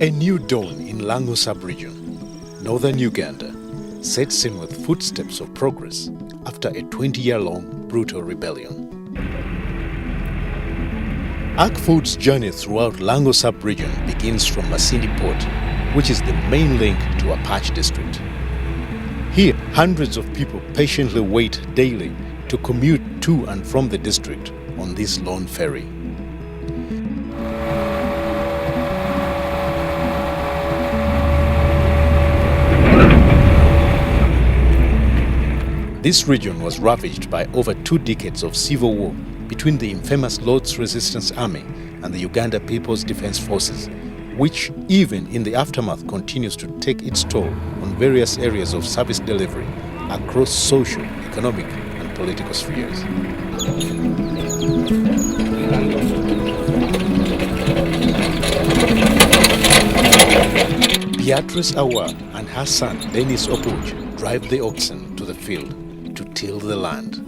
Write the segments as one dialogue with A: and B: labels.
A: A new dawn in Lango sub-region, northern Uganda, sets in with footsteps of progress after a 20-year-long brutal rebellion. ACFODE's journey throughout Lango sub-region begins from Masindi Port, which is the main link to Apac district. Here, hundreds of people patiently wait daily to commute to and from the district on this lone ferry. This region was ravaged by over 2 decades of civil war between the infamous Lord's Resistance Army and the Uganda People's Defence Forces, which even in the aftermath continues to take its toll on various areas of service delivery across social, economic and political spheres. Beatrice Awa and her son Dennis Opuj drive the oxen to the field to till the land.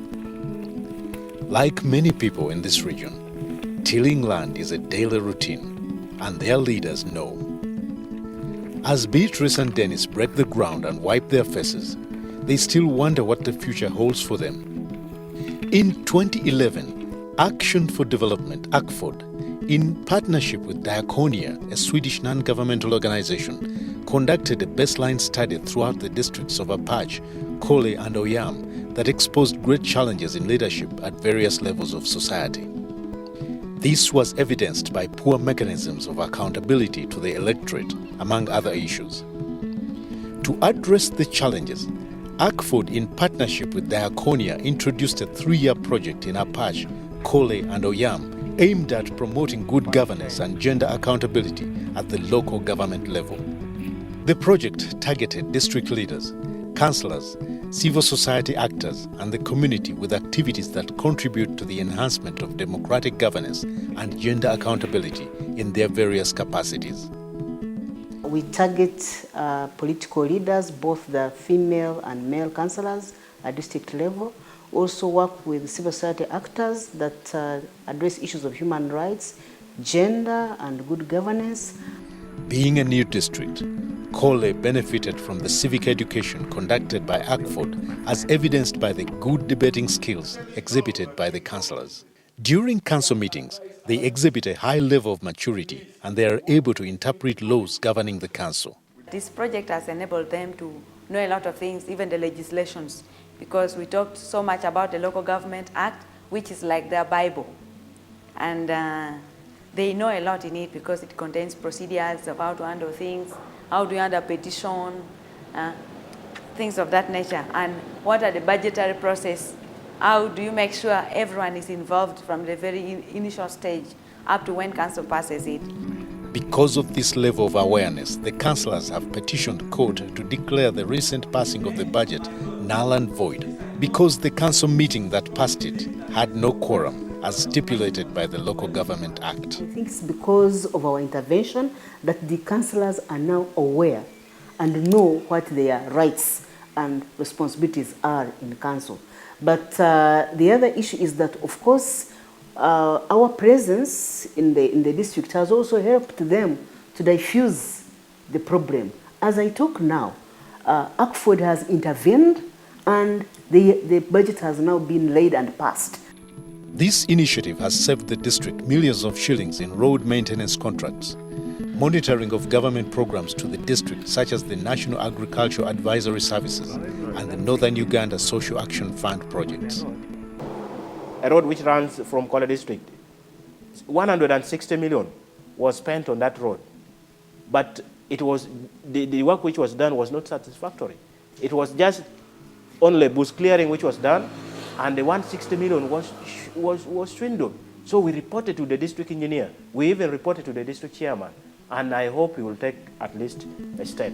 A: Like many people in this region, tilling land is a daily routine, and their leaders know. As Beatrice and Dennis break the ground and wipe their faces, they still wonder what the future holds for them. In 2011, Action for Development, ACFODE, in partnership with Diakonia, a Swedish non-governmental organization, conducted a baseline study throughout the districts of Apac, Kole and Oyam that exposed great challenges in leadership at various levels of society. This was evidenced by poor mechanisms of accountability to the electorate, among other issues. To address the challenges, ACFODE, in partnership with Diakonia, introduced a 3-year project in Apac, Kole and Oyam aimed at promoting good governance and gender accountability at the local government level. The project targeted district leaders, councillors, civil society actors and the community with activities that contribute to the enhancement of democratic governance and gender accountability in their various capacities.
B: We target political leaders, both the female and male councillors at district level. Also work with civil society actors that address issues of human rights, gender and good governance.
A: Being a new district, Kole benefited from the civic education conducted by ACFODE, as evidenced by the good debating skills exhibited by the councillors. During council meetings, they exhibit a high level of maturity and they are able to interpret laws governing the council.
C: This project has enabled them to know a lot of things, even the legislations, because we talked so much about the Local Government Act, which is like their Bible. And they know a lot in it because it contains procedures of how to handle things, how do you handle petition, things of that nature, and what are the budgetary process, how do you make sure everyone is involved from the very initial stage up to when council passes it.
A: Because of this level of awareness, the councillors have petitioned court to declare the recent passing of the budget null and void because the council meeting that passed it had no quorum, as stipulated by the Local Government Act.
B: I think it's because of our intervention that the councillors are now aware and know what their rights and responsibilities are in council. But the other issue is that, of course, our presence in the district has also helped them to diffuse the problem. As I talk now, ACFODE has intervened and the budget has now been laid and passed.
A: This initiative has saved the district millions of shillings in road maintenance contracts, monitoring of government programs to the district such as the National Agricultural Advisory Services and the Northern Uganda Social Action Fund projects.
D: A road which runs from Kole district, 160 million was spent on that road. But it was, the work which was done was not satisfactory. It was just only bush clearing which was done, and the 160 million was swindled. So we reported to the district engineer. We even reported to the district chairman. And I hope he will take at least a step.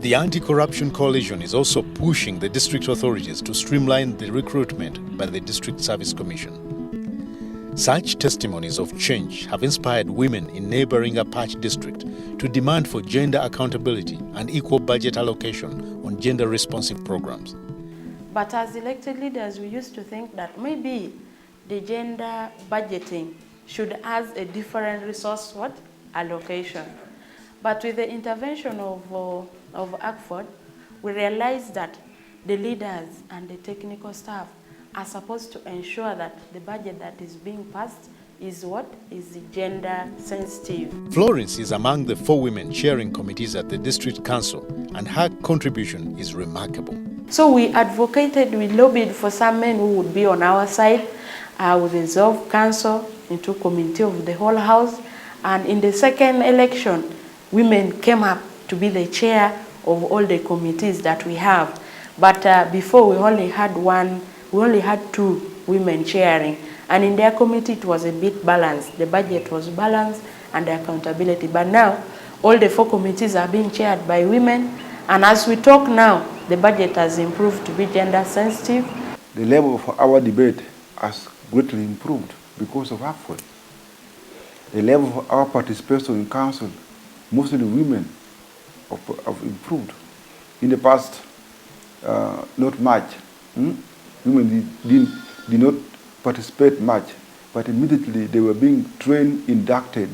A: The Anti-Corruption Coalition is also pushing the district authorities to streamline the recruitment by the District Service Commission. Such testimonies of change have inspired women in neighboring Apac district to demand for gender accountability and equal budget allocation on gender-responsive programs.
E: But as elected leaders, we used to think that maybe the gender budgeting should have a different resource allocation. But with the intervention of ACFODE, we realized that the leaders and the technical staff are supposed to ensure that the budget that is being passed is what? Is gender sensitive.
A: Florence is among the 4 women chairing committees at the district council, and her contribution is remarkable.
E: So we advocated, we lobbied for some men who would be on our side. We resolved council into committee of the whole house. And in the second election, women came up to be the chair of all the committees that we have. But before we only had 2 women chairing. And in their committee, it was a bit balanced. The budget was balanced and the accountability. But now, all the 4 committees are being chaired by women. And as we talk now, the budget has improved to be gender sensitive.
F: The level of our debate has greatly improved because of ACFODE. The level of our participation in council, mostly women, have improved. In the past, not much. Women did not participate much, but immediately they were being trained, inducted.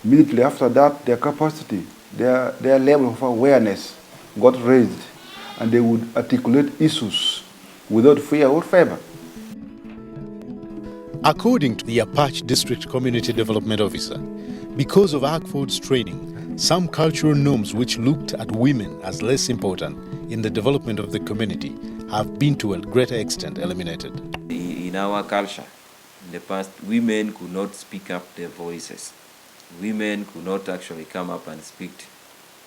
F: Immediately after that, their capacity, their level of awareness got raised, and they would articulate issues without fear or favor.
A: According to the Apac District Community Development Officer, because of ACFODE's training, some cultural norms which looked at women as less important in the development of the community have been to a greater extent eliminated.
G: In our culture, in the past, women could not speak up their voices. Women could not actually come up and speak.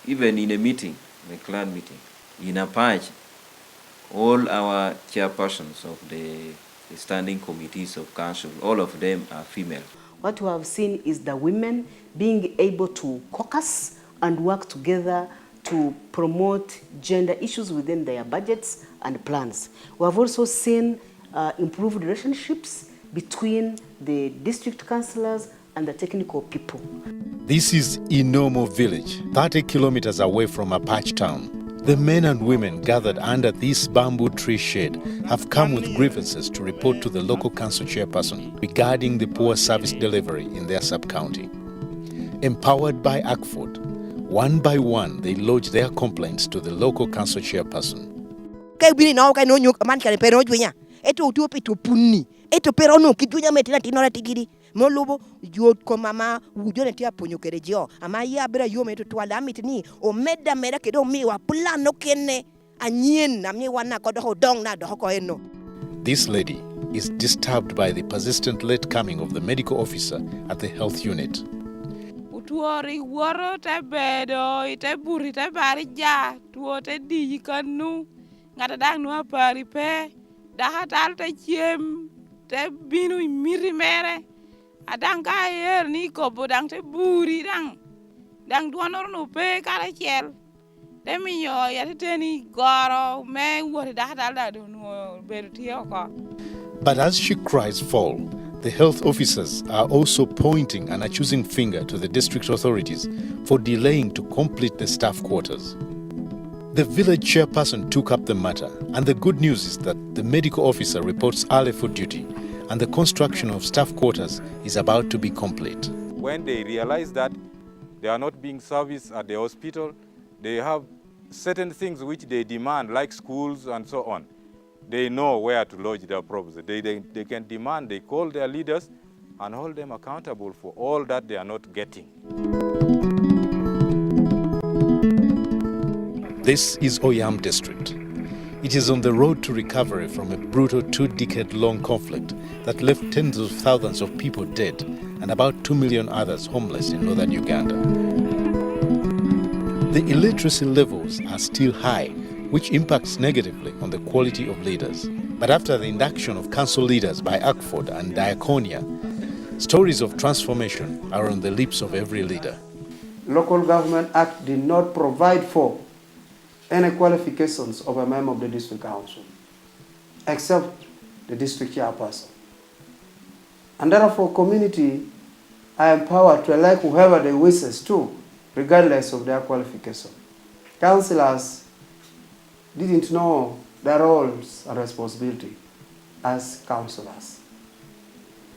G: Even in a meeting, a clan meeting, in Apac, all our chairpersons of the standing committees of council, all of them are female.
B: What we have seen is the women being able to caucus and work together to promote gender issues within their budgets and plans. We have also seen improved relationships between the district councillors and the technical people.
A: This is Inomo village, 30 kilometers away from Apac town. The men and women gathered under this bamboo tree shade have come with grievances to report to the local council chairperson regarding the poor service delivery in their sub-county. Empowered by ACFODE, one by one they lodge their complaints to the local council chairperson.
H: Molubo yot ko mama wujone tia ponyo kerejio ama ya bera yo meto twala mitni o meda mera kedo mi wa plano kenne anyien na mi wana ko do dong na do ko eno.
A: This lady is disturbed by the persistent late coming of the medical officer at the health unit.
I: Utuori woro te bedo ite buri te bari ja tuo te di kanu ngata dang no pari pe da hatal te chiem te binu miri mere adang ka yer ni ko bodang te buri dang duanor no pe kara chel te mi yo ya te ni goro me wori da da do no beru tiyo ko.
A: But as she cries foul, the health officers are also pointing an accusing finger to the district authorities for delaying to complete the staff quarters. The village chairperson took up the matter, and the good news is that the medical officer reports early for duty, and the construction of staff quarters is about to be complete.
J: When they realize that they are not being serviced at the hospital, they have certain things which they demand, like schools and so on. They know where to lodge their problems. They can demand, they call their leaders and hold them accountable for all that they are not getting.
A: This is Oyam district. It is on the road to recovery from a brutal 2-decade-long conflict that left tens of thousands of people dead and about 2 million others homeless in northern Uganda. The illiteracy levels are still high, which impacts negatively on the quality of leaders. But after the induction of council leaders by ACFODE and Diaconia, stories of transformation are on the lips of every leader.
K: Local Government Act did not provide for any qualifications of a member of the district council, except the district chairperson. And therefore, community are empowered to elect whoever they wishes to, regardless of their qualification. Councillors didn't know their roles and responsibility as councillors.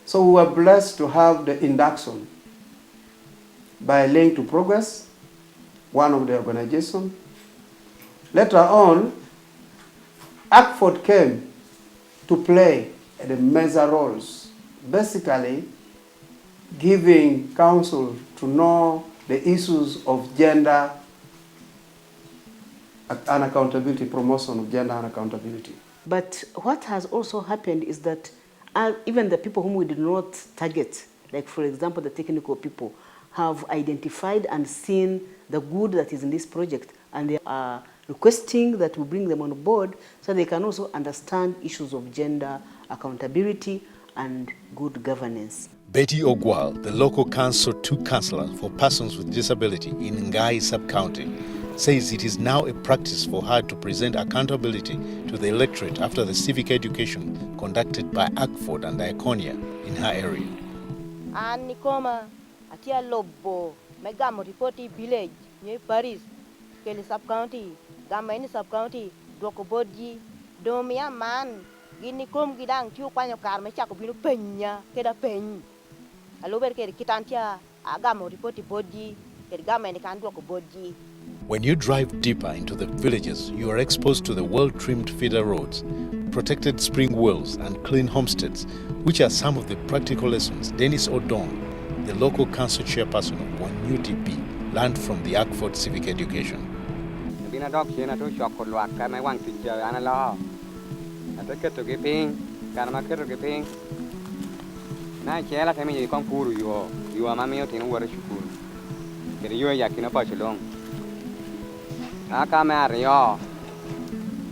K: So we were blessed to have the induction by Link to Progress, one of the organizations. Later on, ACFODE came to play the major roles, basically giving council to know the issues of gender and accountability, promotion of gender and accountability.
B: But what has also happened is that even the people whom we did not target, like for example the technical people, have identified and seen the good that is in this project, and they are requesting that we bring them on board so they can also understand issues of gender, accountability, and good governance.
A: Betty Ogwal, the local council 2 councillor for persons with disability in Ngai sub-county, says it is now a practice for her to present accountability to the electorate after the civic education conducted by ACFODE and Diaconia in her area.
H: Anikoma atia lobo megamo ripoti village new Paris kele sub-county gamaini sub-county dokoboji domia man gini kom gidang tiu kwanyo karme chako binu penya keda peny alober kede kitantia agamo ripoti boji kede gamaini kan dokoboji.
A: When you drive deeper into the villages, you are exposed to the well-trimmed feeder roads, protected spring wells and clean homesteads, which are some of the practical lessons Dennis Odong, the local council chairperson of One UTP, learned from the ACFODE civic education.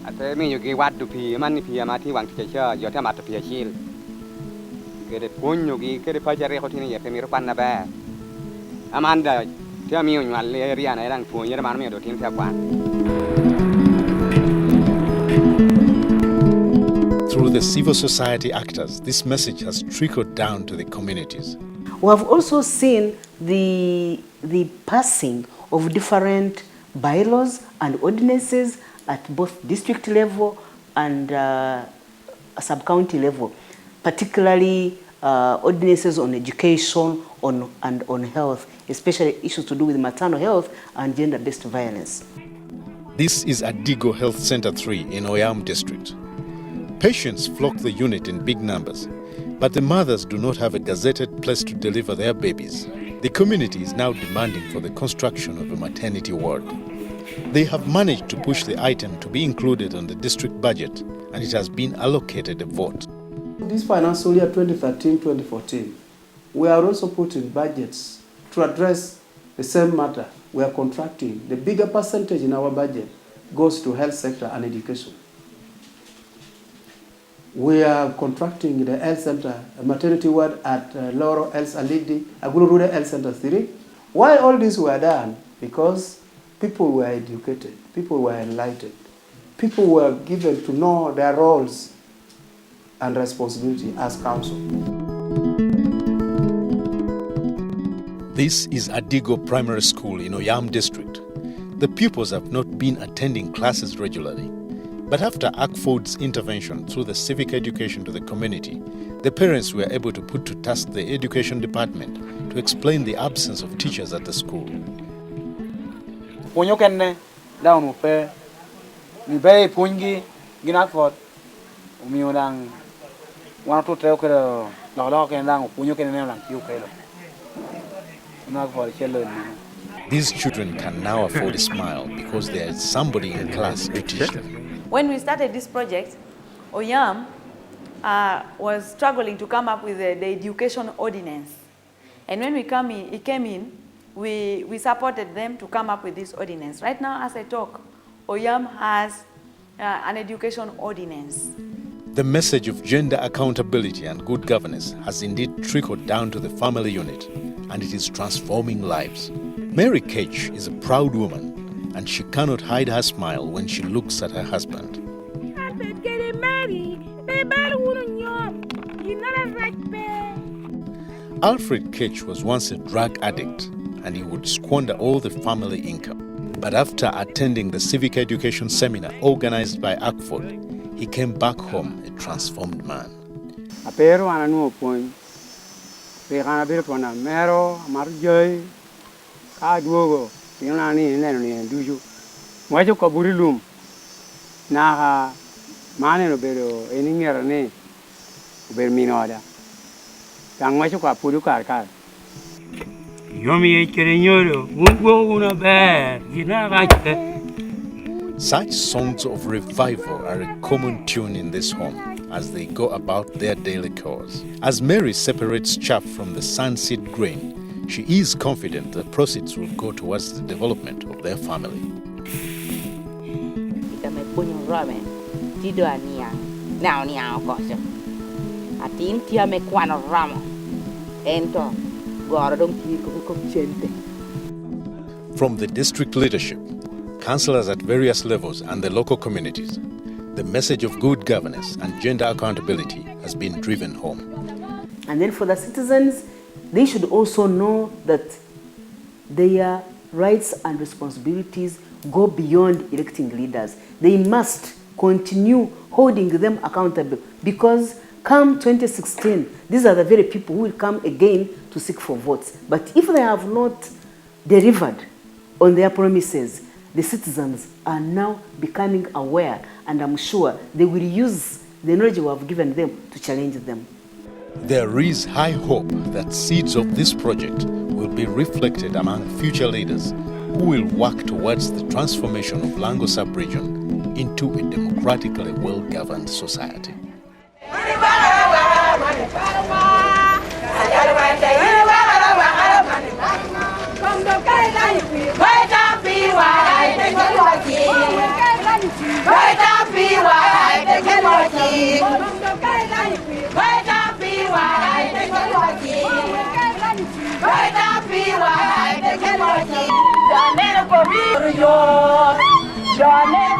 L: Atemi yuki wadu pi mani pi amati wang ticha yo tema to pi chil kede punyo gi kede pajare khotini ye pemiro panna ba amanda temi unwal area na rang punyo man mi do tin sa kwan.
A: Through the civil society actors, this message has trickled down to the communities.
B: We have also seen the passing of different bylaws and ordinances at both district level and sub-county level, particularly ordinances on education and on health, especially issues to do with maternal health and gender-based violence.
A: This is Adigo Health Center 3 in Oyam district. Patients flock the unit in big numbers, but the mothers do not have a gazetted place to deliver their babies. The community is now demanding for the construction of a maternity ward. They have managed to push the item to be included on the district budget, and it has been allocated a vote.
K: This financial year 2013-2014, we are also putting budgets to address the same matter. We are contracting. The bigger percentage in our budget goes to health sector and education. We are contracting the health center, a maternity ward at Loro Health Alidi, Agulu Health Center 3. Why all this were done? Because people were educated, people were enlightened, people were given to know their roles and responsibility as council.
A: This is Adigo Primary School in Oyam district. The pupils have not been attending classes regularly. But after ACFODE's intervention through the civic education to the community, the parents were able to put to task the education department to explain the absence of teachers at the school.
L: Punyo kenne down upe mi bay pungi gina fort mi odang wana to teo kero la ken dang punyo kenne lang kiu kelo na for chelo.
A: These children can now afford a smile because there is somebody in class to teach them.
C: When we started this project, Oyam was struggling to come up with the education ordinance. And when it came in, we supported them to come up with this ordinance. Right now, as I talk, Oyam has an education ordinance.
A: The message of gender accountability and good governance has indeed trickled down to the family unit, and it is transforming lives. Mary Cage is a proud woman, and she cannot hide her smile when she looks at her husband. Alfred Cage was once a drug addict, and he would squander all the family income. But after attending the civic education seminar organized by ACFODE, he came back home a transformed man.
M: ka duogo yona ni neno ni duju mwacho ko burilum na ha mane no bero eningera ne ber minoda tang mwacho ko puru kar yomi kere nyoro mungo una be gina gache.
A: Such songs of revival are a common tune in this home as they go about their daily chores. As Mary separates chaff from the sunseed grain, she is confident the proceeds will go towards the development of their family. From the district leadership, councillors at various levels and the local communities, the message of good governance and gender accountability has been driven home.
B: And then for the citizens, they should also know that their rights and responsibilities go beyond electing leaders. They must continue holding them accountable because come 2016, these are the very people who will come again to seek for votes. But if they have not delivered on their promises, the citizens are now becoming aware, and I'm sure they will use the knowledge we have given them to challenge them.
A: There is high hope that seeds of this project will be reflected among future leaders who will work towards the transformation of Lango sub-region into a democratically well-governed society.
N: Your